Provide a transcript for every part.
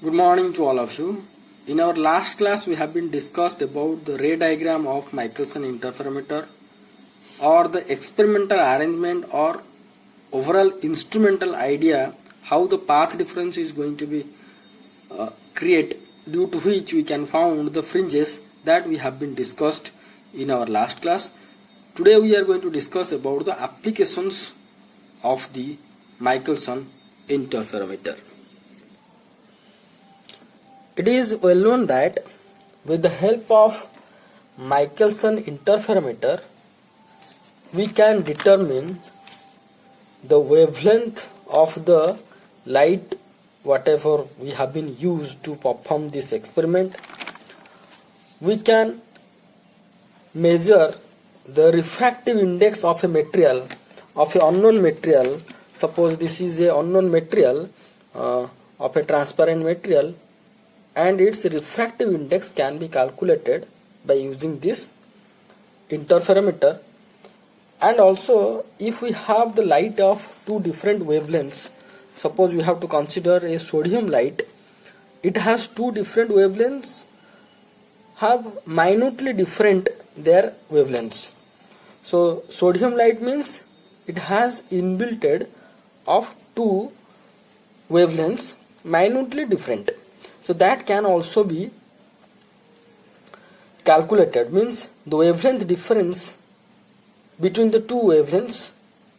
Good morning to all of you. In our last class we have been discussed about the ray diagram of Michelson interferometer or the experimental arrangement or overall instrumental idea how the path difference is going to be create, due to which we can found the fringes that we have been discussed in our last class. Today we are going to discuss about the applications of the Michelson interferometer. It is well known that with the help of Michelson interferometer we can determine the wavelength of the light whatever we have been used to perform this experiment. We can measure the refractive index of a material, of an unknown material. Suppose this is a unknown material of a transparent material, and its refractive index can be calculated by using this interferometer. And also, if we have the light of two different wavelengths, suppose we have to consider a sodium light, it has two different wavelengths, have minutely different their wavelengths. So sodium light means it has inbuilt of two wavelengths minutely different. So that can also be calculated, means the wavelength difference between the two wavelengths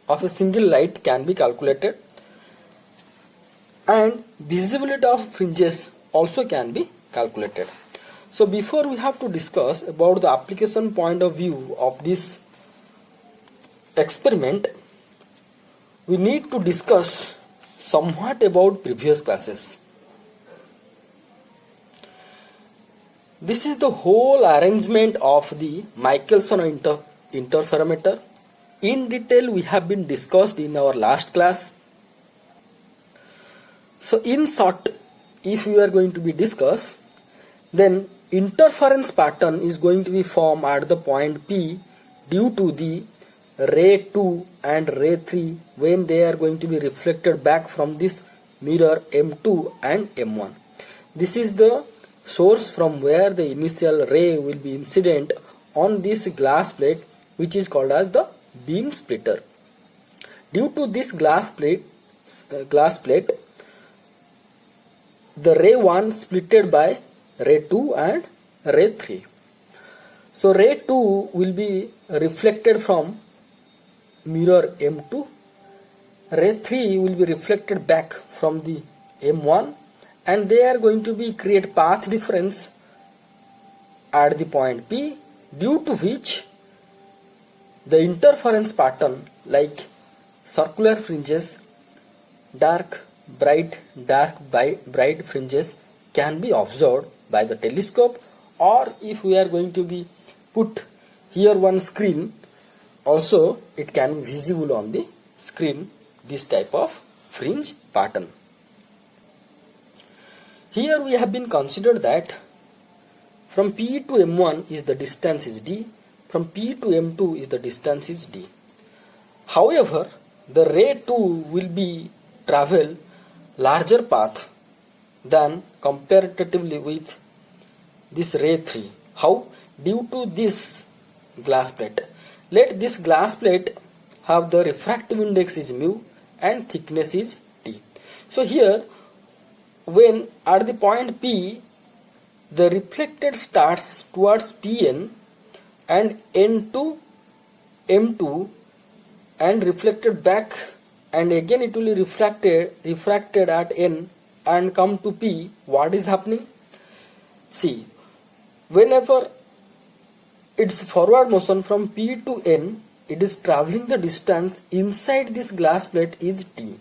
of a single light can be calculated, and visibility of fringes also can be calculated. So before we have to discuss about the application point of view of this experiment, we need to discuss somewhat about previous classes. This is the whole arrangement of the Michelson interferometer. In detail we have been discussed in our last class. So in short, if we are going to be discussed, then interference pattern is going to be formed at the point P due to the ray 2 and ray 3 when they are going to be reflected back from this mirror M2 and M1. This is the source from where the initial ray will be incident on this glass plate, which is called as the beam splitter. Due to this glass plate, the ray 1 splitted by ray 2 and ray 3. So ray 2 will be reflected from mirror M2, ray 3 will be reflected back from the M1, and they are going to be create path difference at the point P, due to which the interference pattern like circular fringes, dark bright fringes can be observed by the telescope, or if we are going to be put here one screen, also it can be visible on the screen, this type of fringe pattern. Here we have been considered that from P to M1 is the distance is D, from P to M2 is the distance is D. However, the ray 2 will be travel larger path than comparatively with this ray 3. How? Due to this glass plate. Let this glass plate have the refractive index is mu and thickness is T. So here, when at the point P the reflected starts towards Pn and N to M2 and reflected back, and again it will be refracted at N and come to P, what is happening? See, whenever it's forward motion from P to N, it is traveling the distance inside this glass plate is T.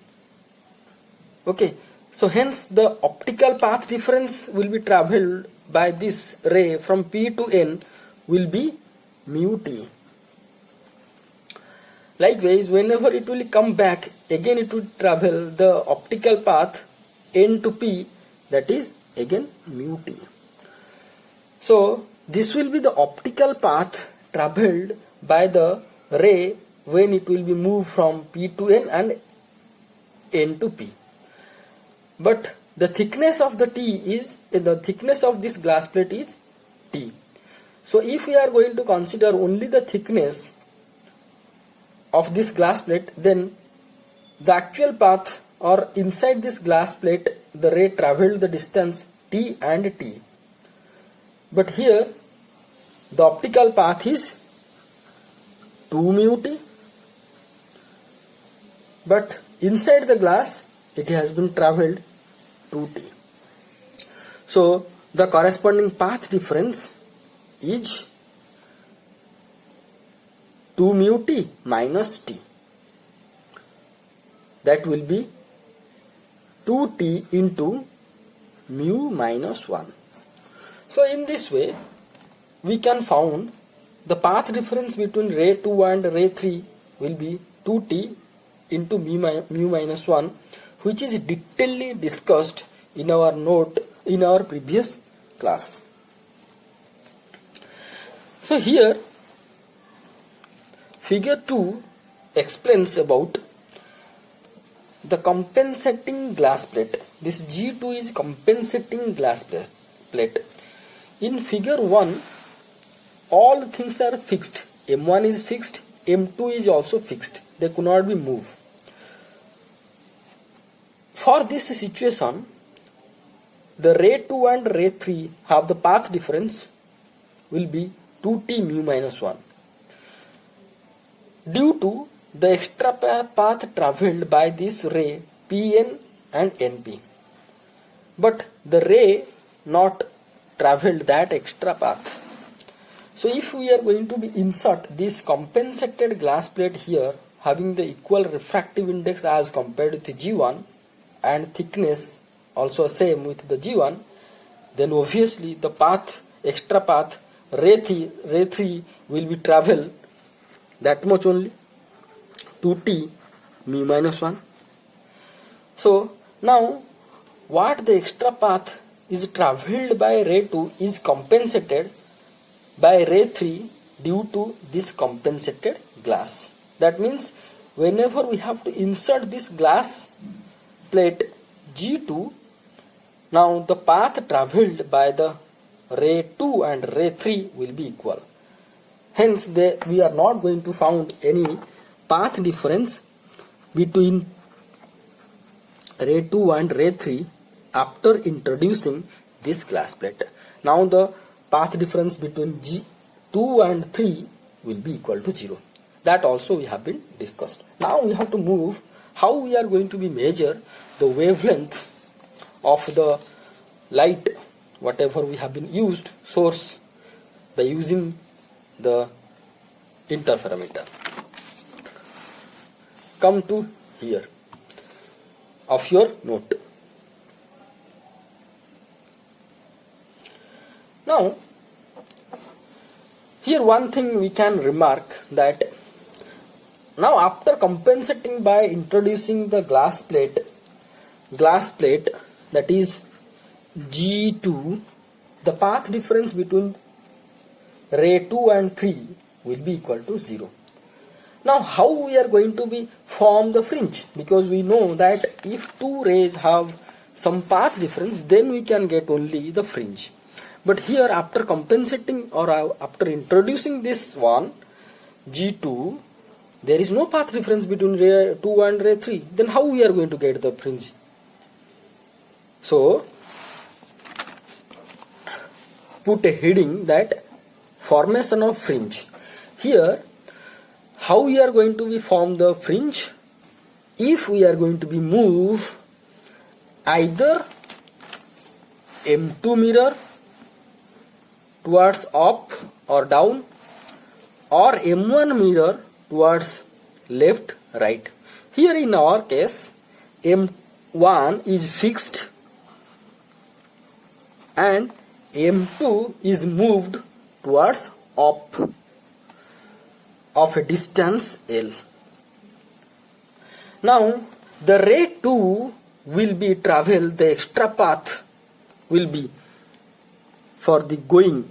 Okay, so hence the optical path difference will be traveled by this ray from P to N will be mu T. Likewise, whenever it will come back, again it will travel the optical path N to P, that is again mu T. So this will be the optical path traveled by the ray when it will be moved from P to N and N to P. But the thickness of this glass plate is T. So if we are going to consider only the thickness of this glass plate, then the actual path, or inside this glass plate, the ray travelled the distance T and T. But here the optical path is 2 mu T, but inside the glass it has been travelled 2T. So the corresponding path difference is 2 mu T minus T. That will be 2T into mu minus 1. So in this way we can found the path difference between ray 2 and ray 3 will be 2T into mu minus 1, which is detailedly discussed in our note in our previous class. So here figure 2 explains about the compensating glass plate. This G2 is compensating glass plate. In figure 1, all things are fixed. M1 is fixed, M2 is also fixed. They could not be moved. For this situation, the ray 2 and ray 3 have the path difference will be 2T mu minus 1. Due to the extra path travelled by this ray Pn and Np. But the ray not travelled that extra path. So if we are going to be insert this compensated glass plate here, having the equal refractive index as compared with the G1 and thickness also same with the G1, then obviously the path, extra path, ray 3 will be travel that much only, 2T mu minus 1. So now what the extra path is travelled by ray 2 is compensated by ray 3 due to this compensated glass. That means whenever we have to insert this glass plate G2, now the path travelled by the ray 2 and ray 3 will be equal. Hence we are not going to find any path difference between ray 2 and ray 3 after introducing this glass plate. Now the path difference between G2 and 3 will be equal to 0. That also we have been discussed. Now we have to move how we are going to be measure the wavelength of the light, whatever we have been used source, by using the interferometer. Come to here of your note. Now here one thing we can remark, that now after compensating by introducing the glass plate that is G2, the path difference between ray 2 and 3 will be equal to 0. Now how we are going to be form the fringe? Because we know that if two rays have some path difference, then we can get only the fringe. But here after compensating or after introducing this one G2, there is no path difference between ray 2 and ray 3. Then how we are going to get the fringe? So put a heading that formation of fringe. Here how we are going to be form the fringe? If we are going to be move either M2 mirror towards up or down, or M1 mirror towards left, right. Here in our case M1 is fixed and M2 is moved towards up of a distance L. Now the ray 2 will be travel, the extra path will be for the going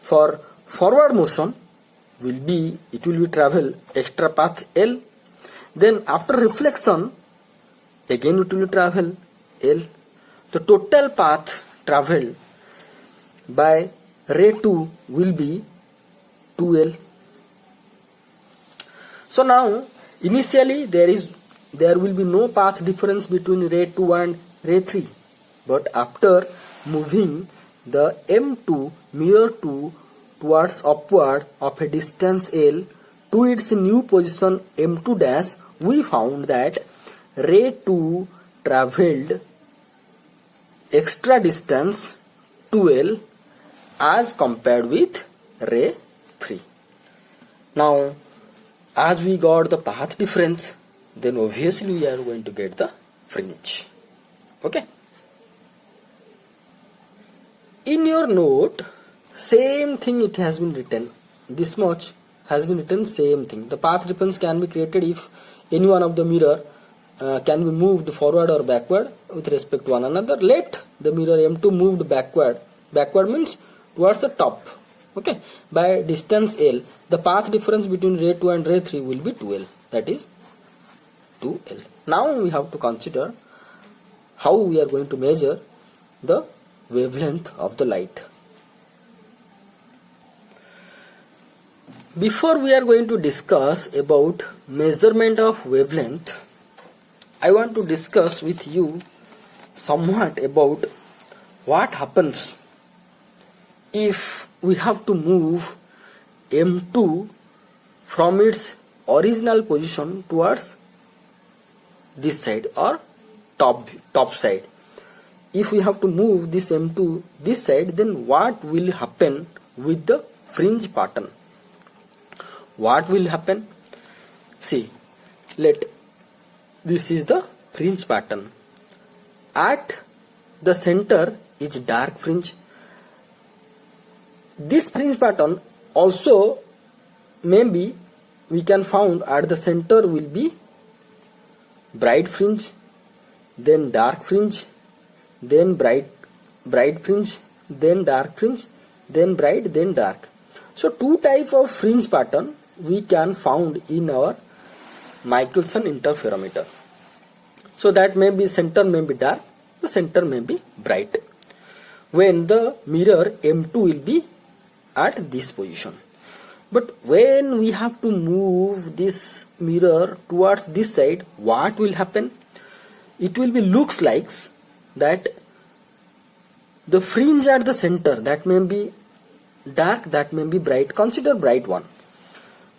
for forward motion will be, it will be travel extra path L, Then after reflection, again it will travel L. The total path travelled by ray 2 will be 2L. So now initially there will be no path difference between ray 2 and ray 3, but after moving the M2 mirror 2 towards upward of a distance L to its new position M2 dash, we found that ray 2 travelled extra distance 2L as compared with ray 3. Now as we got the path difference, then obviously we are going to get the fringe. Okay. In your note, same thing it has been written. This much has been written, same thing. The path difference can be created if any one of the mirror can be moved forward or backward with respect to one another. Let the mirror M2 moved backward. Backward means towards the top. Okay. By distance L, the path difference between ray 2 and ray 3 will be 2L. That is 2L. Now we have to consider how we are going to measure the wavelength of the light. Before we are going to discuss about measurement of wavelength, I want to discuss with you somewhat about what happens if we have to move M2 from its original position towards this side or top side. If we have to move this M2 this side, then what will happen with the fringe pattern? What will happen? See, this is the fringe pattern. At the center is dark fringe. This fringe pattern also maybe we can found at the center will be bright fringe, then dark fringe, then bright fringe, then dark fringe, then bright, then dark. So two type of fringe pattern we can found in our Michelson interferometer. So that may be center may be dark, the center may be bright. When the mirror M2 will be at this position. But when we have to move this mirror towards this side, what will happen? It will be looks like that the fringe at the center, that may be dark, that may be bright. Consider bright one.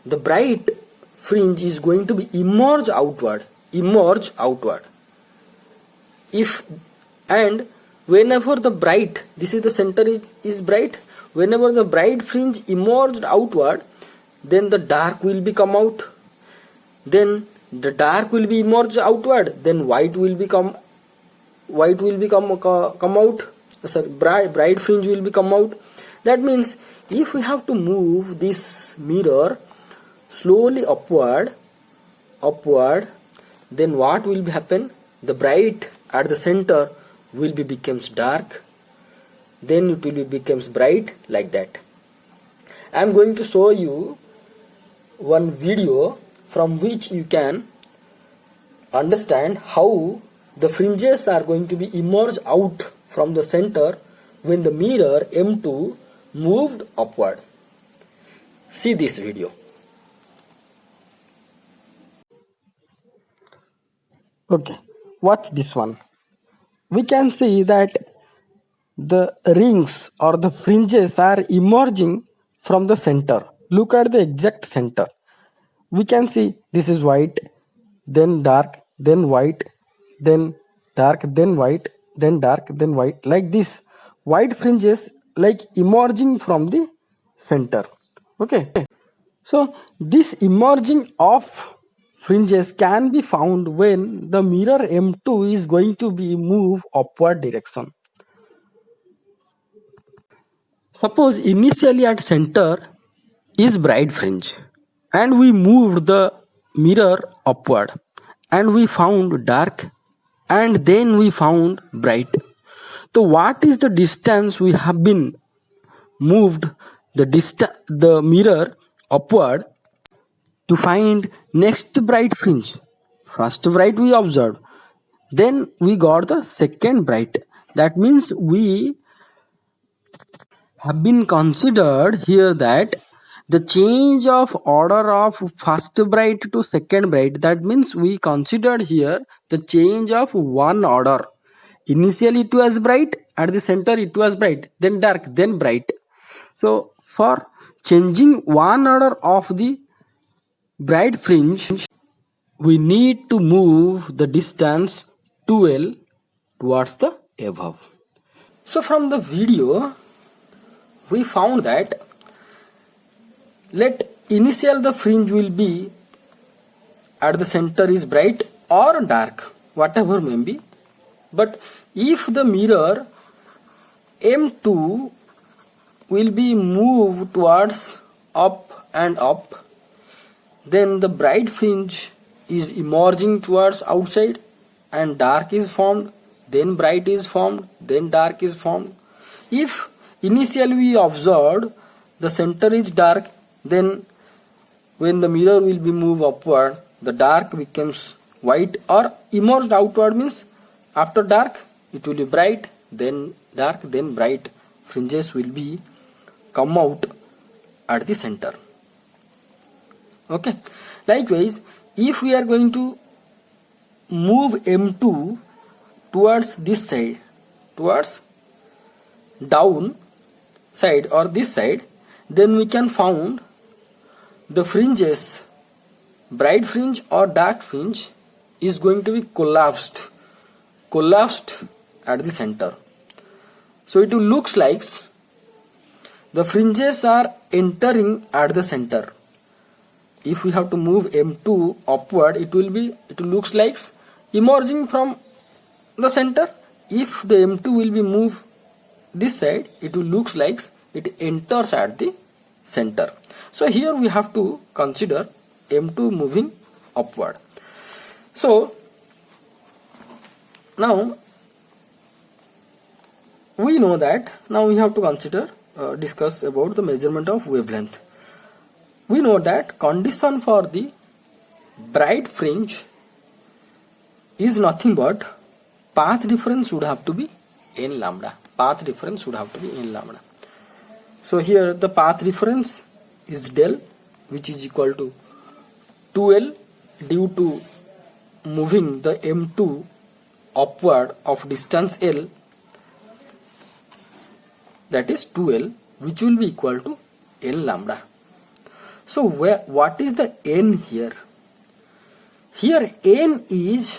The bright fringe is going to be emerge outward. And whenever the bright, this is the center is bright, whenever the bright fringe emerged outward, then the dark will be come out. Then the dark will be emerged outward, then white will come out. Sorry, bright fringe will be come out. That means if we have to move this mirror slowly upward, then what will be happen? The bright at the center will be becomes dark, then it will be becomes bright, like that. I am going to show you one video from which you can understand how the fringes are going to be emerged out from the center when the mirror M2 moved upward. See this video. Okay, watch this one. We can see that the rings or the fringes are emerging from the center. Look at the exact center. We can see this is white, then dark, then white, then dark, then white, then dark, then white, like this. White fringes like emerging from the center. Okay, so this emerging of fringes can be found when the mirror M2 is going to be moved upward direction. Suppose initially at center is bright fringe and we moved the mirror upward and we found dark and then we found bright. So what is the distance we have been moved the mirror upward to find next bright fringe? first bright we observed, then we got the second bright. That means we have been considered here that the change of order of first bright to second bright, that means we considered here the change of one order. Initially it was bright, at the center it was bright, then dark, then bright. So for changing one order of the bright fringe, we need to move the distance 2L towards the above. So from the video we found that let initial the fringe will be at the center is bright or dark, whatever may be, but if the mirror M2 will be moved towards up and up, then the bright fringe is emerging towards outside and dark is formed, then bright is formed, then dark is formed. If initially we observed the center is dark, then when the mirror will be moved upward, the dark becomes white, or emerged outward means after dark it will be bright, then dark, then bright. Fringes will be come out at the center. Okay. Likewise, if we are going to move M2 towards this side, towards down side or this side, then we can found the fringes, bright fringe or dark fringe, is going to be collapsed at the center. So it looks like the fringes are entering at the center. If we have to move M2 upward, it looks like emerging from the center. If the M2 will be moved this side, it will looks like it enters at the center. So here we have to consider M2 moving upward. So now we know that now we have to consider discuss about the measurement of wavelength. We know that condition for the bright fringe is nothing but path difference should have to be n lambda. Path difference should have to be n lambda. So here the path difference is del, which is equal to 2L due to moving the M2 upward of distance L, that is 2L, which will be equal to n lambda. So what is the n here? Here n is,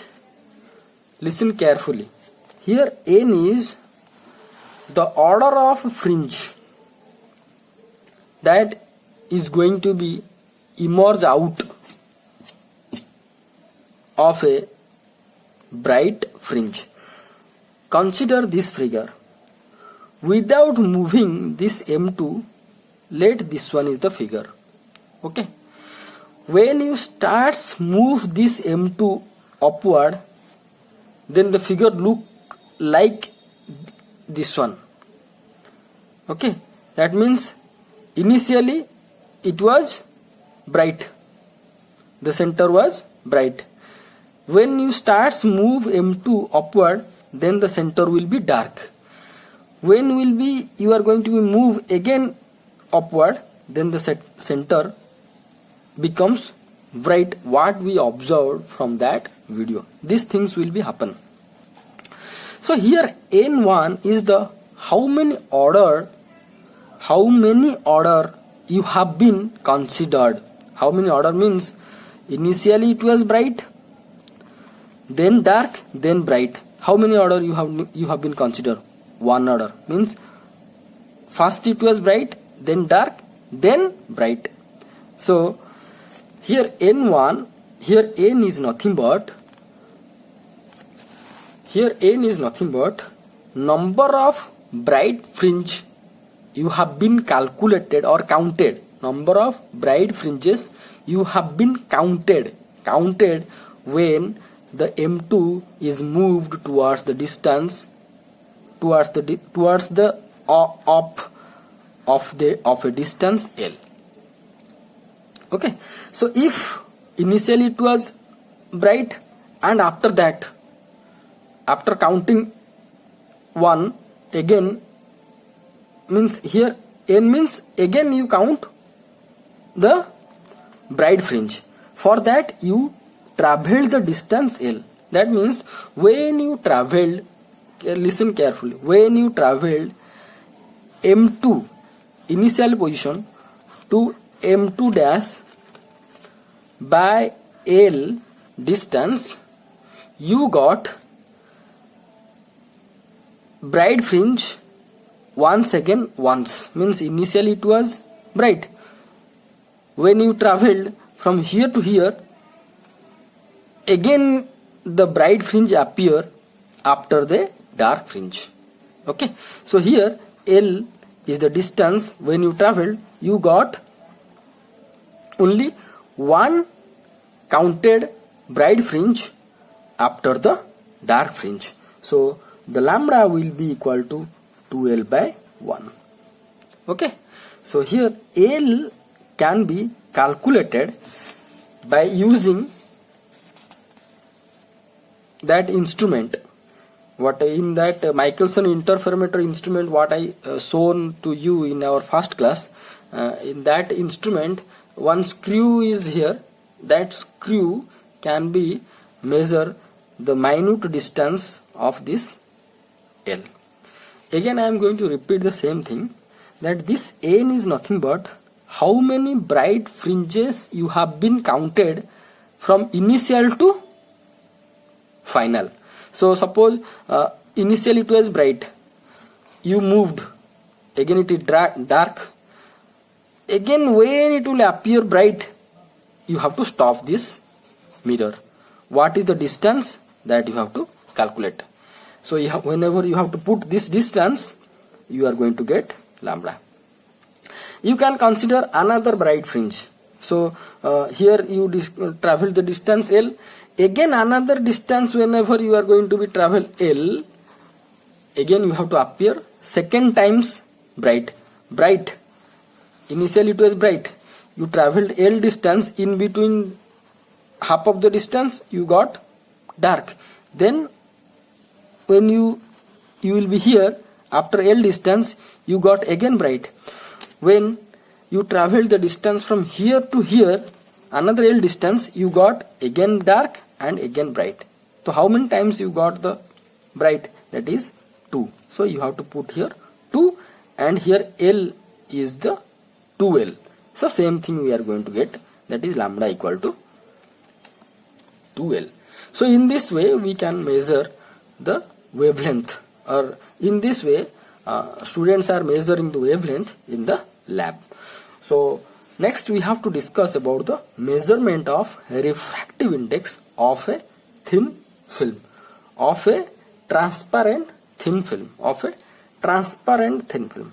listen carefully, here n is the order of fringe that is going to be emerge out of a bright fringe. Consider this figure. Without moving this M2, let this one is the figure. Okay. When you start move this M2 upward, then the figure look like this one. Okay. That means initially it was bright. The center was bright. When you start move M2 upward, then the center will be dark. When you are going to be move again upward, then the center becomes bright. What we observed from that video, these things will be happen. So here n1 is the how many order you have been considered. How many order means initially it was bright, then dark, then bright. How many order you have been considered? One order means first it was bright, then dark, then bright. So here n1, here n is nothing but number of bright fringe you have been calculated or counted. Number of bright fringes you have been counted when the M2 is moved towards the distance, towards the up of a distance L. Okay. So if initially it was bright, and after that, after counting 1 again, means here n means again you count the bride fringe. For that you traveled the distance L. That means when you traveled, listen carefully, when you traveled M2 initial position to M2 dash by L distance, you got bride fringe once again once, means initially it was bright. When you traveled from here to here, again the bright fringe appear after the dark fringe. Okay, so here L is the distance when you traveled, you got only one counted bright fringe after the dark fringe. So the lambda will be equal to 2L by 1. Okay, so here L can be calculated by using that instrument, what in that Michelson interferometer instrument what I shown to you in our first class. In that instrument, one screw is here. That screw can be measure the minute distance of this L. Again I am going to repeat the same thing, that this N is nothing but how many bright fringes you have been counted from initial to final. So suppose initially it was bright, you moved, again it is dark, again when it will appear bright, you have to stop this mirror. What is the distance that you have to calculate? So whenever you have to put this distance, you are going to get lambda. You can consider another bright fringe. So here you travel the distance L. Again another distance whenever you are going to be travel L, again you have to appear second times bright. Initially it was bright. You traveled L distance, in between half of the distance you got dark. Then when you will be here, after L distance you got again bright. When you traveled the distance from here to here, another L distance, you got again dark and again bright. So how many times you got the bright? That is 2. So you have to put here 2, and here L is the 2L. So same thing we are going to get, that is lambda equal to 2L. So in this way we can measure the wavelength, or in this way students are measuring the wavelength in the lab. So next we have to discuss about the measurement of refractive index of a thin film, of a transparent thin film, of a transparent thin film.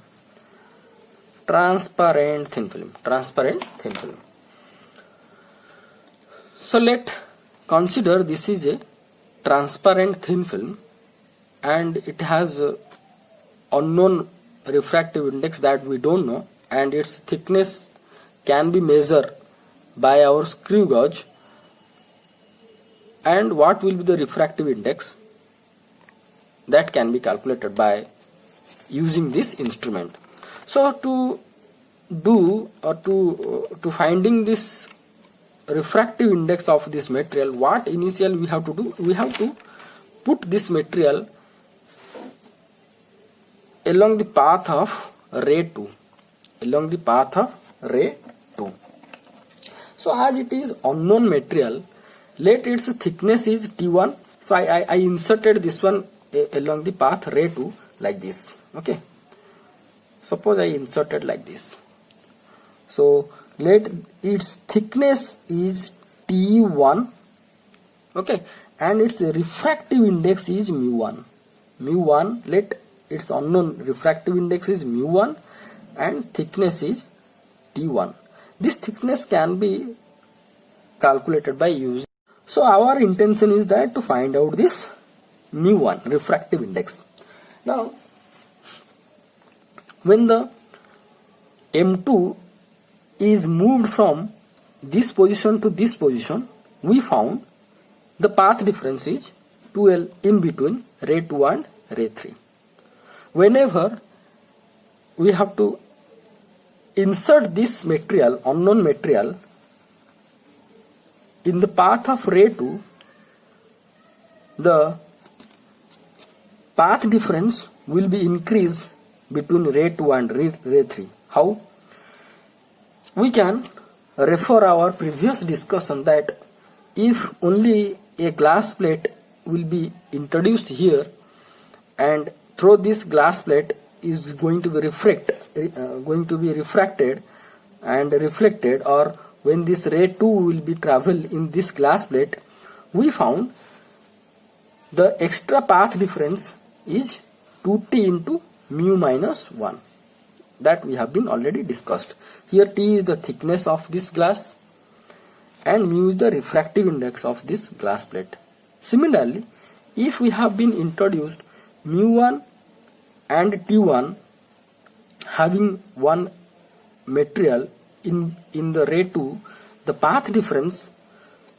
So let consider this is a transparent thin film and it has unknown refractive index that we don't know, and its thickness can be measured by our screw gauge. And what will be the refractive index? That can be calculated by using this instrument. So to do or to finding this refractive index of this material, what initially we have to do? We have to put this material along the path of ray 2. Along the path of ray 2. So as it is unknown material, let its thickness is T1. So I inserted this one along the path ray 2 like this. Okay. Suppose I inserted like this. So let its thickness is T1. Okay. And its refractive index is mu1. Mu1, let its unknown refractive index is mu1 and thickness is T1. This thickness can be calculated by using. So our intention is that to find out this mu1 refractive index. Now when the M2 is moved from this position to this position, we found the path difference is 2L in between ray 2 and ray 3. Whenever we have to insert this material, unknown material, in the path of ray 2, the path difference will be increased between ray 2 and ray 3. How? We can refer our previous discussion that if only a glass plate will be introduced here, and through this glass plate is going to be refracted and reflected, or when this ray 2 will be travel in this glass plate, we found the extra path difference is 2t into mu minus 1. That we have been already discussed. Here t is the thickness of this glass and mu is the refractive index of this glass plate. Similarly, if we have been introduced mu1 and t1 having one material in the ray 2, the path difference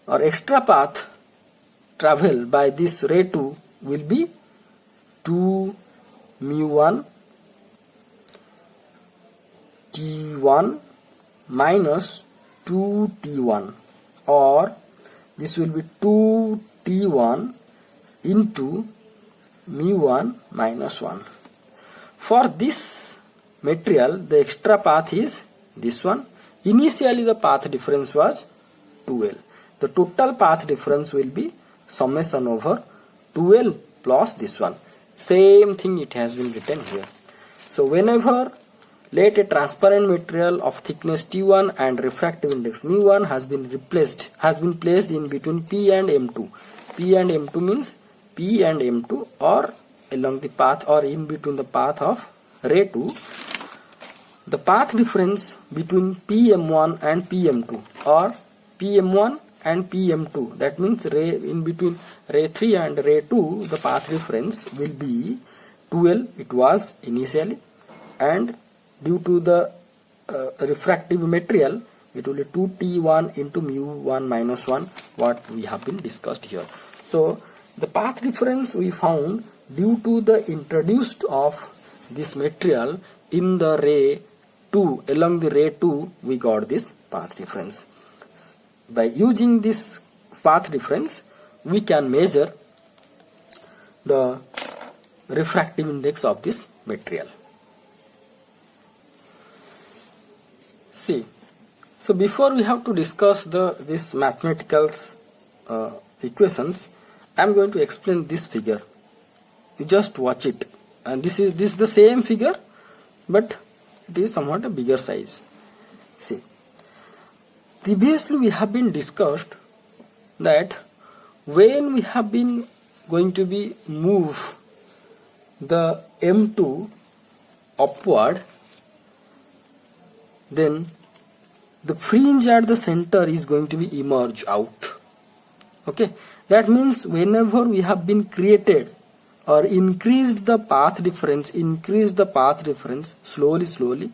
or extra path travel by this ray 2 will be 2 mu1 t1 minus 2 t1, or this will be 2 t1 into mu1 minus 1. For this material, the extra path is this one. Initially the path difference was 2L. The total path difference will be summation over 2L plus this one. Same thing it has been written here. So whenever let a transparent material of thickness T1 and refractive index mu1 has been placed in between P and M2. P and M2 means P and M2 or along the path or in between the path of ray 2. The path difference between PM1 and PM2 or PM1 and PM2, that means ray in between ray 3 and ray 2, the path difference will be 2L. It was initially, and due to the refractive material, it will be 2t1 into mu1 minus 1, what we have been discussed here. So the path difference we found due to the introduced of this material in the ray 2, along the ray 2, we got this path difference. By using this path difference, we can measure the refractive index of this material. See, so before we have to discuss this mathematical equations, I am going to explain this figure. You just watch it, and this is the same figure, but it is somewhat a bigger size. See, previously we have been discussed that when we have been going to be move the M2 upward, then the fringe at the center is going to be emerge out. Okay, that means whenever we have been created or increased the path difference, slowly,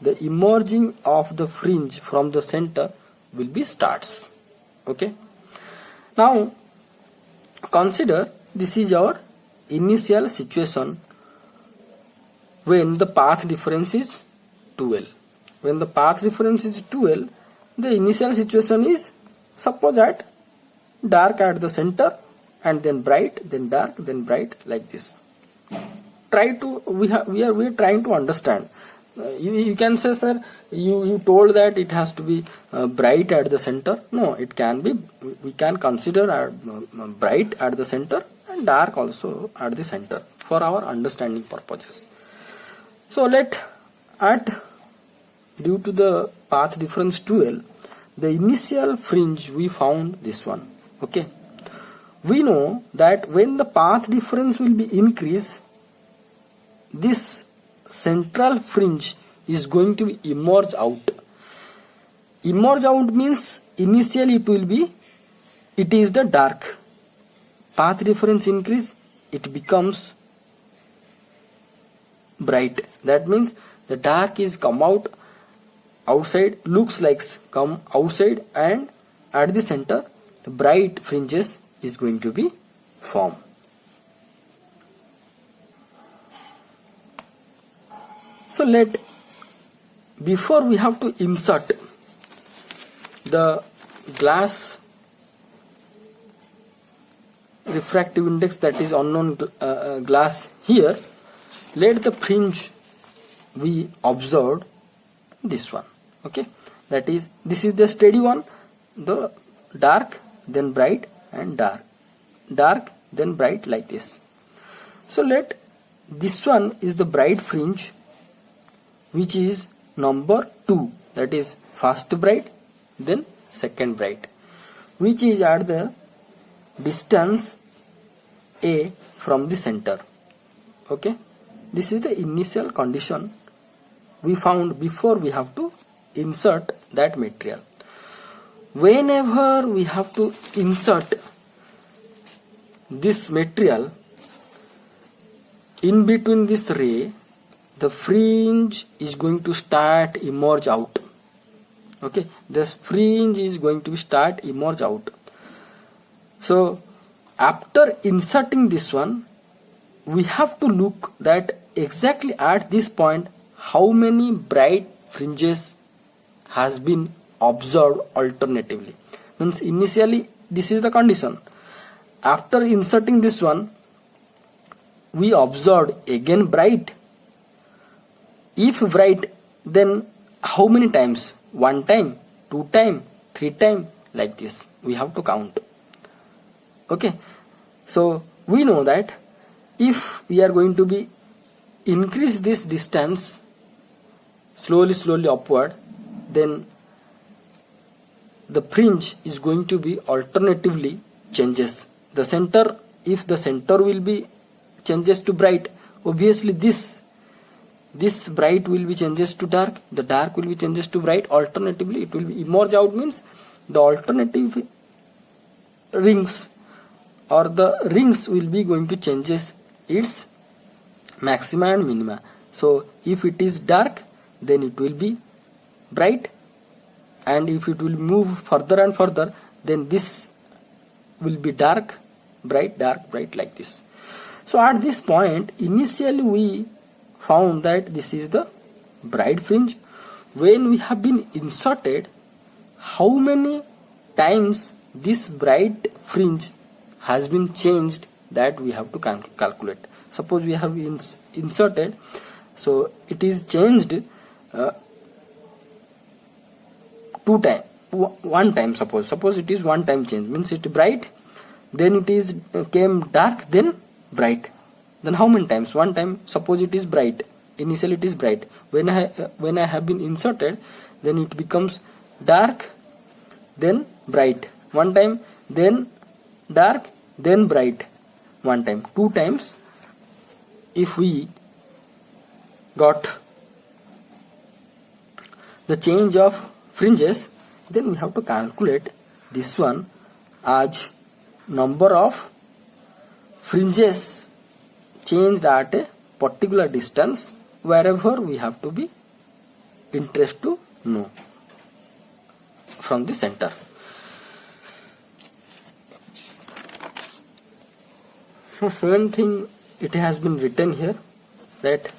the emerging of the fringe from the center will be starts. Okay, now consider this is our initial situation when the path difference is 2L. When the path difference is 2L, the initial situation is, suppose at dark at the center and then bright, then dark, then bright, like this. We are trying to understand. You can say, sir, you told that it has to be bright at the center. No, it can be, we can consider bright at the center and dark also at the center for our understanding purposes. So due to the path difference 2L, the initial fringe we found this one. Okay, we know that when the path difference will be increased, this central fringe is going to be emerge out. Emerge out means initially it is the dark. Path difference increase, it becomes bright. That means the dark is come outside, looks like come outside, and at the center the bright fringes is going to be formed. So before we have to insert the glass refractive index, that is unknown glass here, let the fringe we observed this one. Okay, that is, this is the steady one, the dark then bright and dark then bright, like this. So let this one is the bright fringe, which is number 2, that is first bright then second bright, which is at the distance A from the center. Okay, this is the initial condition we found before we have to insert that material. Whenever we have to insert this material in between this ray, the fringe is going to start emerge out. Okay, this fringe is going to start emerge out. So after inserting this one, we have to look that exactly at this point how many bright fringes has been observed alternatively. Means initially this is the condition. After inserting this one, we observed again bright. If bright, then how many times? 1 time, 2 time, 3 time, like this we have to count. Okay, so we know that if we are going to be increase this distance slowly upward, then the fringe is going to be alternatively changes. The center, if the center will be changes to bright, obviously this bright will be changes to dark, the dark will be changes to bright, alternatively it will be emerge out, means the alternative rings or the rings will be going to changes its maxima and minima. So if it is dark, then it will be bright, and if it will move further and further, then this will be dark, bright, like this. So at this point, initially we found that this is the bright fringe. When we have been inserted, how many times this bright fringe has been changed, that we have to calculate. Suppose we have inserted, so it is changed 1 time. Suppose it is 1 time change, means it bright, then it is came dark, then bright. Then how many times? 1 time. Suppose it is bright, initially it is bright. When I have been inserted, then it becomes dark, then bright. 1 time, then dark, then bright. 1 time. 2 times. If we got the change of fringes, then we have to calculate this one as number of fringes changed at a particular distance, wherever we have to be interested to know from the center. So same thing it has been written here, that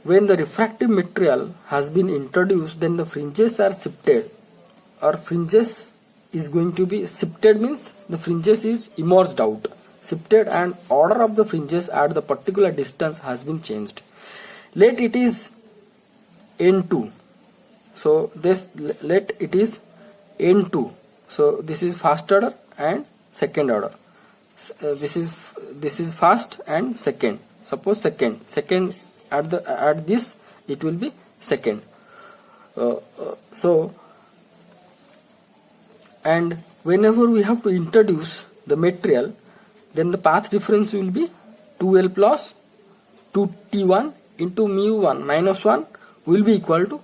when the refractive material has been introduced, then the fringes are shifted, or fringes is going to be shifted, means the fringes is emerged out, shifted, and order of the fringes at the particular distance has been changed. Let it is N2. So this, let it is N2. So this is first order and second order. This is first and second. Suppose second at this it will be second. So and whenever we have to introduce the material, then the path difference will be 2L plus 2T1 into mu1 minus 1 will be equal to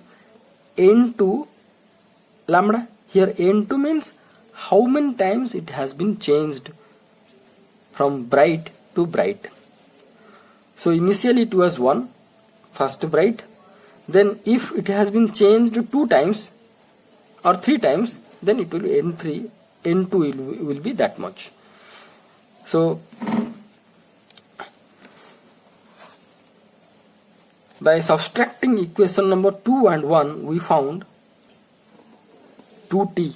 N2 lambda. Here N2 means how many times it has been changed from bright to bright. So initially it was 1, first bright. Then if it has been changed 2 times or 3 times, then it will be N3 N2 will be that much. So by subtracting equation number 2 and 1, we found 2t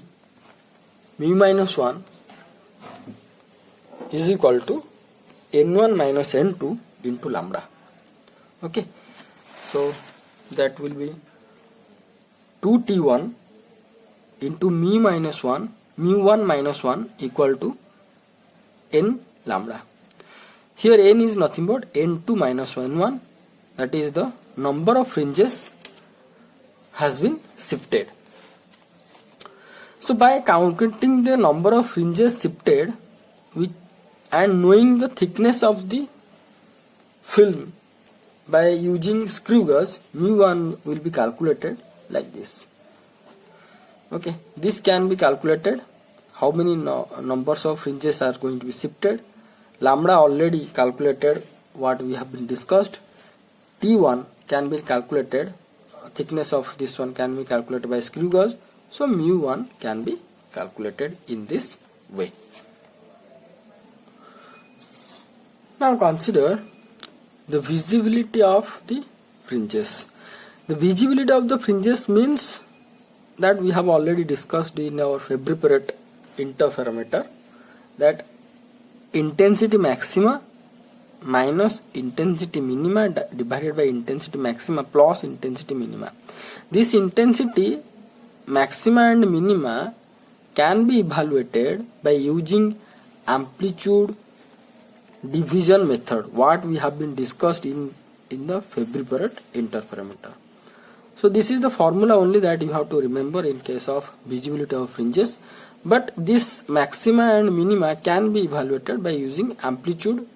mu minus 1 is equal to n1 minus n2 into lambda. Okay, so that will be 2t1 into mu minus 1, mu 1 minus 1 equal to n lambda. Here n is nothing but n2 minus n1, that is the number of fringes has been shifted. So by calculating the number of fringes shifted and knowing the thickness of the film by using screw gauge, mu1 will be calculated like this. Okay, this can be calculated. How many numbers of fringes are going to be shifted? Lambda already calculated, what we have been discussed. T1 can be calculated, thickness of this one can be calculated by screw gauge. So mu1 can be calculated in this way. Now consider the visibility of the fringes. The visibility of the fringes means that we have already discussed in our Fabry-Perot interferometer, that intensity maxima minus intensity minima divided by intensity maxima plus intensity minima. This intensity maxima and minima can be evaluated by using amplitude division method, what we have been discussed in the Fabry-Perot interferometer. So this is the formula only that you have to remember in case of visibility of fringes, but this maxima and minima can be evaluated by using amplitude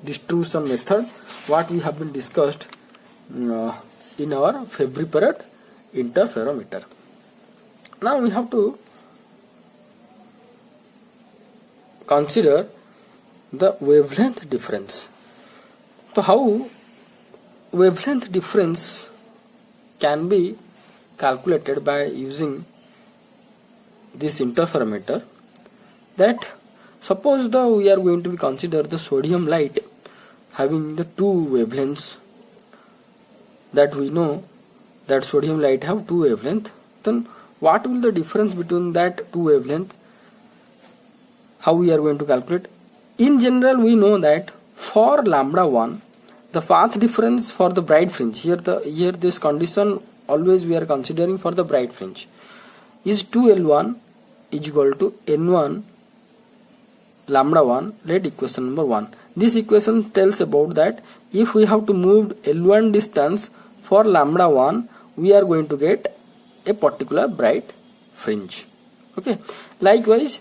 distribution method, what we have been discussed in our Fabry-Perot interferometer. Now we have to consider the wavelength difference. So how wavelength difference can be calculated by using this interferometer? That suppose we are going to be consider the sodium light having the two wavelengths, that we know that sodium light have two wavelengths. Then what will the difference between that two wavelength? How we are going to calculate? In general, we know that for lambda 1, the path difference for the bright fringe, here this condition always we are considering for the bright fringe, is 2L1 is equal to N1 lambda 1, let equation number 1. This equation tells about that if we have to move L1 distance for lambda 1, we are going to get a particular bright fringe. Okay. Likewise,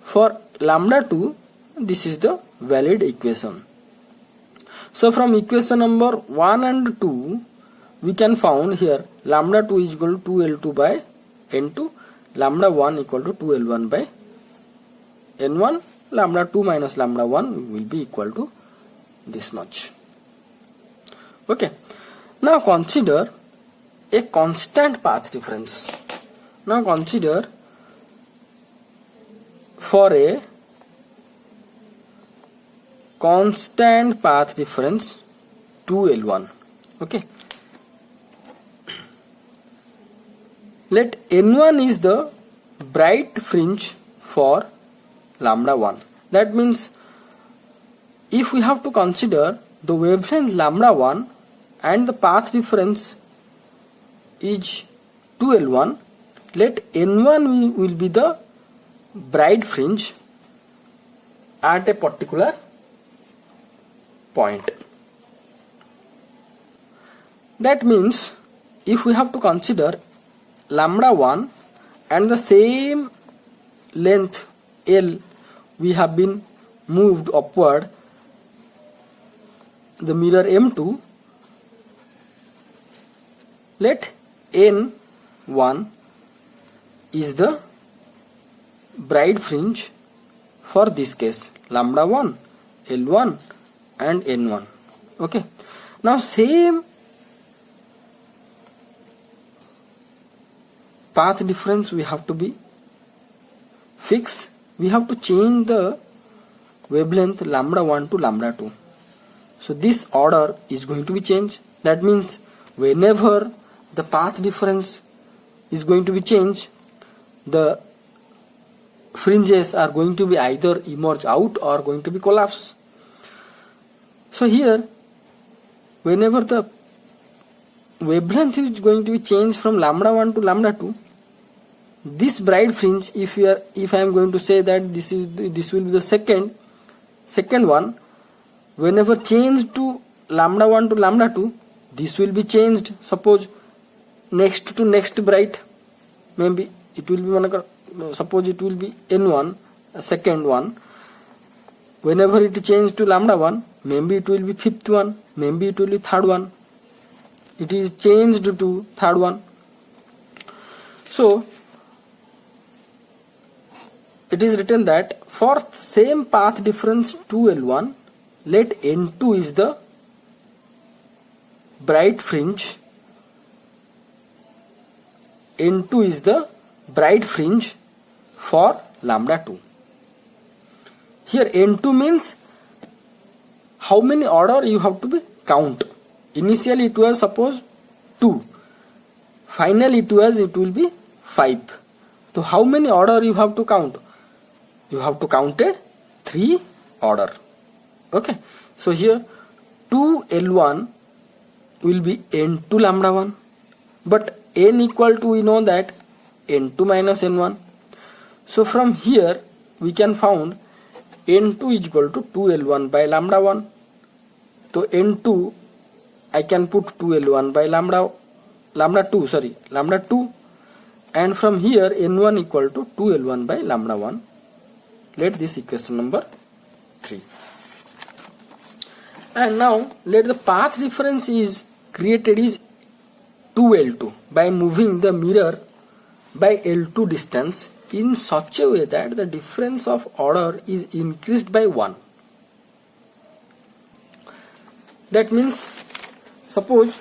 for lambda 2, this is the valid equation. So from equation number 1 and 2, we can found here lambda 2 is equal to 2L2 by N2, lambda 1 equal to 2L1 by N1, lambda 2 minus lambda 1 will be equal to this much. Okay. Now consider a constant path difference. Now consider for a constant path difference 2L1. Okay. Let N1 is the bright fringe for lambda 1. That means if we have to consider the wavelength lambda 1 and the path difference is 2L1, let N1 will be the bright fringe at a particular point. That means if we have to consider lambda 1 and the same length L we have been moved upward, the mirror M2, let N1 is the bright fringe for this case, lambda 1, L1 and N1. Okay. Now same path difference we have to be fix, we have to change the wavelength lambda 1 to lambda 2. So this order is going to be changed. That means whenever the path difference is going to be changed, the fringes are going to be either emerge out or going to be collapse. So here, whenever the wavelength is going to be changed from lambda 1 to lambda 2, this bright fringe, if I am going to say that this will be the second one, whenever changed to lambda 1 to lambda 2, this will be changed. Suppose next to next bright, maybe it will be, suppose it will be n1, second one. Whenever it changed to lambda 1, maybe it will be fifth one, maybe it will be third one. It is changed to third one. So it is written that for same path difference 2L1, let N2 is the bright fringe. N2 is the bright fringe for lambda 2. Here N2 means how many order you have to be count. Initially it was suppose 2. Finally it will be 5. So how many order you have to count? You have to count it 3 order. Okay. So here 2L1 will be N2 lambda 1. But N equal to, we know that N2 minus N1. So from here we can found N2 is equal to 2L1 by lambda 1. So N2 I can put 2L1 by lambda 2, and from here N1 equal to 2L1 by lambda 1. Let this equation number 3. And now let the path difference is created is 2L2 by moving the mirror by L2 distance in such a way that the difference of order is increased by 1. That means, suppose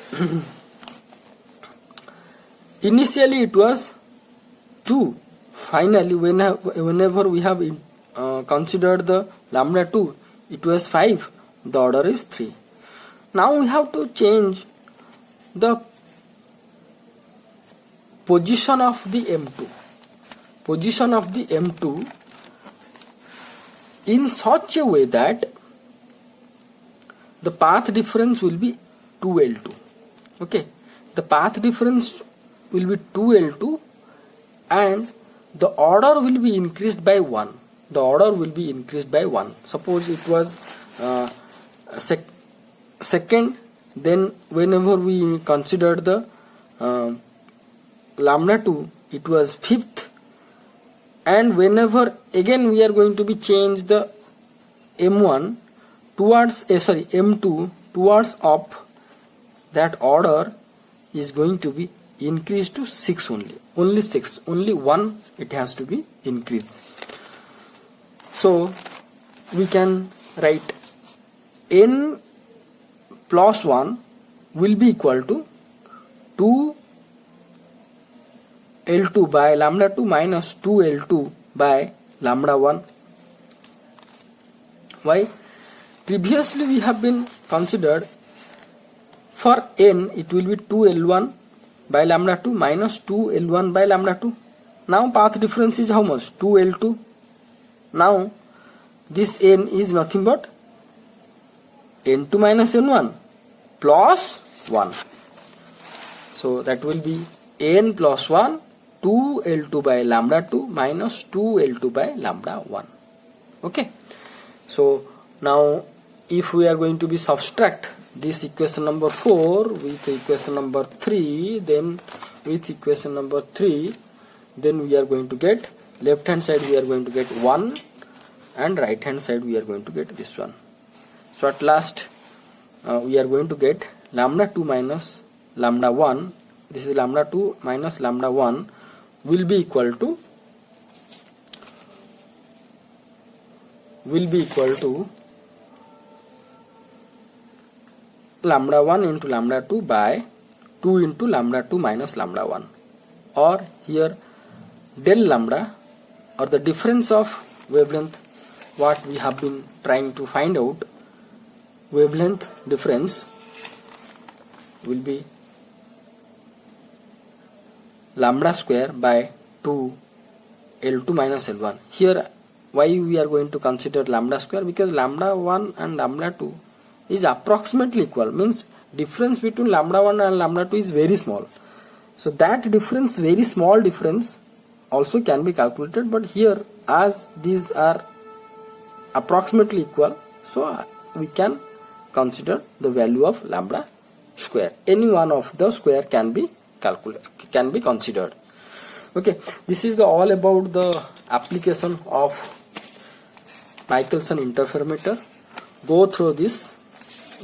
initially it was 2. Finally, whenever we have considered the lambda 2, it was 5. The order is 3. Now we have to change the position of the M2. Position of the M2 in such a way that the path difference will be 2L2. Okay, the path difference will be 2L2 and the order will be increased by 1. The order will be increased by 1. Suppose it was second, then whenever we considered the lambda 2, it was fifth, and whenever again we are going to be change the M1 towards M2 towards up, that order is going to be increased to 6 only 6, only 1 it has to be increased. So we can write N plus 1 will be equal to 2L2 by lambda 2 minus 2L2 by lambda 1. Why? Previously we have been considered for N it will be 2L1 by lambda 2 minus 2L1 by lambda 2. Now path difference is how much? 2L2. Now this N is nothing but N2 minus N1 plus 1. So that will be N plus 1 2L2 by lambda 2 minus 2L2 by lambda 1. Okay. So now if we are going to be subtract this equation number 4 with equation number 3, then with equation number 3, then we are going to get left hand side we are going to get 1 and right hand side we are going to get this one. So at last we are going to get lambda 2 minus lambda 1, this is lambda 2 minus lambda 1 will be equal to lambda 1 into lambda 2 by 2 into lambda 2 minus lambda 1, or here del lambda or the difference of wavelength, what we have been trying to find out, wavelength difference will be lambda square by 2 L2 minus L1. Here why we are going to consider lambda square, because lambda 1 and lambda 2 is approximately equal, means difference between lambda 1 and lambda 2 is very small. So that difference, very small difference, also can be calculated, but here as these are approximately equal, so we can consider the value of lambda square. Any one of the square can be considered. Okay, this is all about the application of Michelson interferometer. Go through this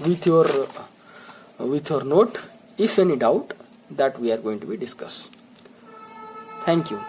with your note. If any doubt, that we are going to be discuss. Thank you.